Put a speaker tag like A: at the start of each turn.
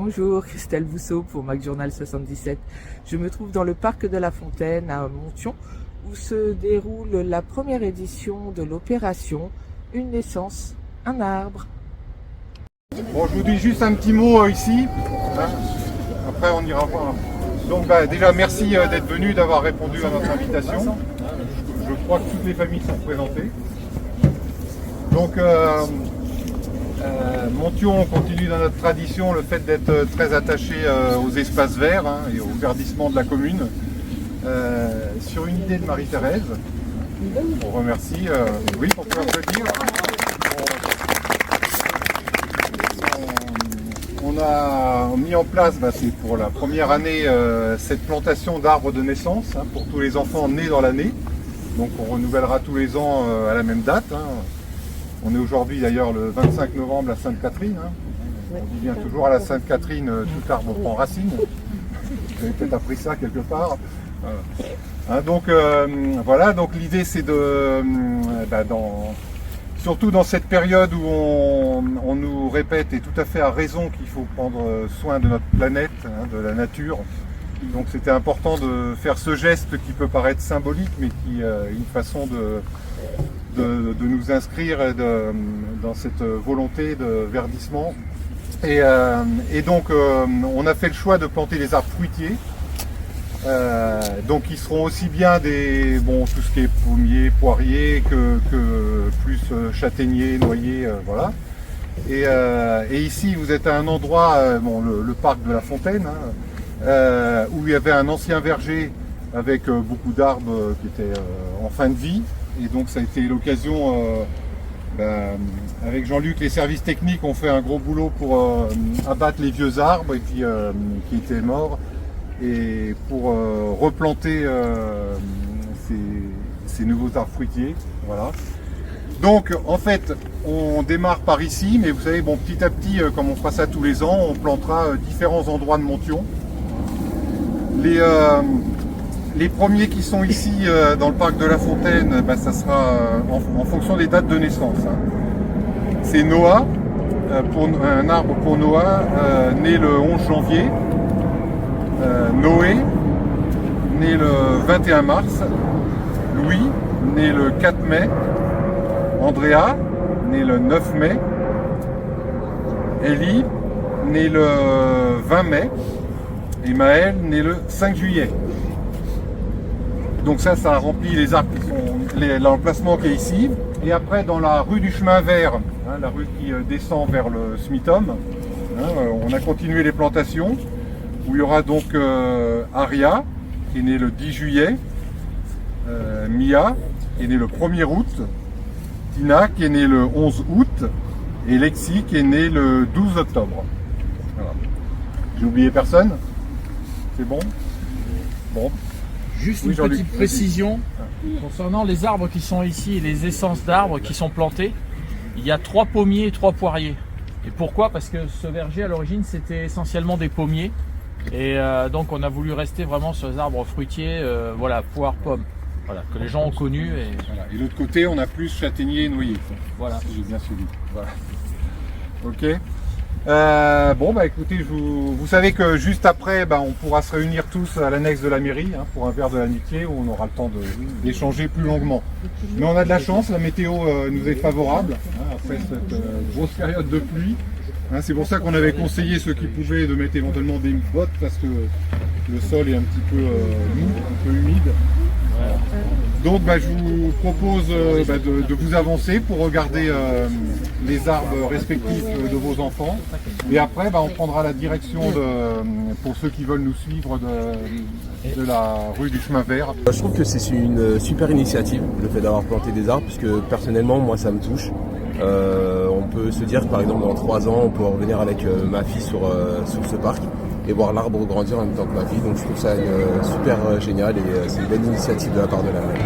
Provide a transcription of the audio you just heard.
A: Bonjour, Christelle Bousseau pour Mac Journal 77. Je me trouve dans le parc de la Fontaine à Montion où se déroule la première édition de l'opération Une naissance, un arbre.
B: Bon, je vous dis juste un petit mot ici, hein. Après on ira voir. Donc déjà merci d'être venu, d'avoir répondu à notre invitation. Je crois que toutes les familles sont présentées. Donc Montion, on continue dans notre tradition le fait d'être très attaché aux espaces verts, hein, et au verdissement de la commune. Sur une idée de Marie-Thérèse, on remercie. Oui, on peut applaudir. On a mis en place, c'est pour la première année, cette plantation d'arbres de naissance, hein, pour tous les enfants nés dans l'année. Donc on renouvellera tous les ans à la même date, hein. On est aujourd'hui d'ailleurs le 25 novembre à Sainte-Catherine, hein. On dit bien toujours à la Sainte-Catherine, tout arbre prend racine. Vous avez peut-être appris ça quelque part. Hein, donc voilà, donc l'idée c'est de, surtout dans cette période où on nous répète, et tout à fait à raison, qu'il faut prendre soin de notre planète, hein, de la nature. Donc c'était important de faire ce geste qui peut paraître symbolique, mais qui est une façon de nous inscrire dans cette volonté de verdissement. Et donc on a fait le choix de planter des arbres fruitiers. Donc ils seront aussi bien tout ce qui est pommier, poirier, que plus châtaignier, noyer, voilà. Et ici vous êtes à un endroit, le parc de la Fontaine, hein, où il y avait un ancien verger avec beaucoup d'arbres qui étaient en fin de vie. Et donc ça a été l'occasion, avec Jean-Luc, les services techniques ont fait un gros boulot pour abattre les vieux arbres et puis, qui étaient morts, et pour replanter ces nouveaux arbres fruitiers. Voilà. Donc en fait on démarre par ici, mais vous savez, petit à petit, comme on fera ça tous les ans, on plantera différents endroits de Montion. Les premiers qui sont ici dans le parc de la Fontaine, ça sera en fonction des dates de naissance, hein. C'est Noah, un arbre pour Noah, né le 11 janvier. Noé, né le 21 mars. Louis, né le 4 mai. Andrea, né le 9 mai. Élie, né le 20 mai. Et Maël, né le 5 juillet. Donc ça remplit les arbres qui sont l'emplacement qui est ici. Et après, dans la rue du Chemin Vert, hein, la rue qui descend vers le Smitum, hein, on a continué les plantations, où il y aura donc Aria, qui est né le 10 juillet, Mia, qui est né le 1er août, Tina, qui est né le 11 août, et Lexi, qui est né le 12 octobre. Voilà. J'ai oublié personne? C'est bon? Bon.
C: Juste une petite précision concernant les arbres qui sont ici et les essences d'arbres qui sont plantés. Il y a 3 pommiers et 3 poiriers. Et pourquoi? Parce que ce verger à l'origine c'était essentiellement des pommiers. Et donc on a voulu rester vraiment sur les arbres fruitiers, poire, pomme. Voilà, que les gens ont connu. Et
B: voilà. Et de l'autre côté on a plus châtaignier et noyer.
C: Voilà.
B: Si j'ai bien suivi. Voilà. Ok. Écoutez, vous savez que juste après, on pourra se réunir tous à l'annexe de la mairie, hein, pour un verre de l'amitié où on aura le temps d'échanger plus longuement. Mais on a de la chance, la météo nous est favorable, hein, après cette grosse période de pluie. Hein, c'est pour ça qu'on avait conseillé ceux qui pouvaient de mettre éventuellement des bottes, parce que le sol est un petit peu mou, un peu humide. Voilà. Donc je vous propose de vous avancer pour regarder les arbres respectifs de vos enfants. Et après on prendra la direction pour ceux qui veulent nous suivre de la rue du Chemin Vert.
D: Je trouve que c'est une super initiative, le fait d'avoir planté des arbres, puisque personnellement moi ça me touche. On peut se dire que par exemple dans 3 ans on peut revenir avec ma fille sur ce parc et voir l'arbre grandir en même temps que ma fille. Donc je trouve ça super génial et c'est une belle initiative de la part de la mairie.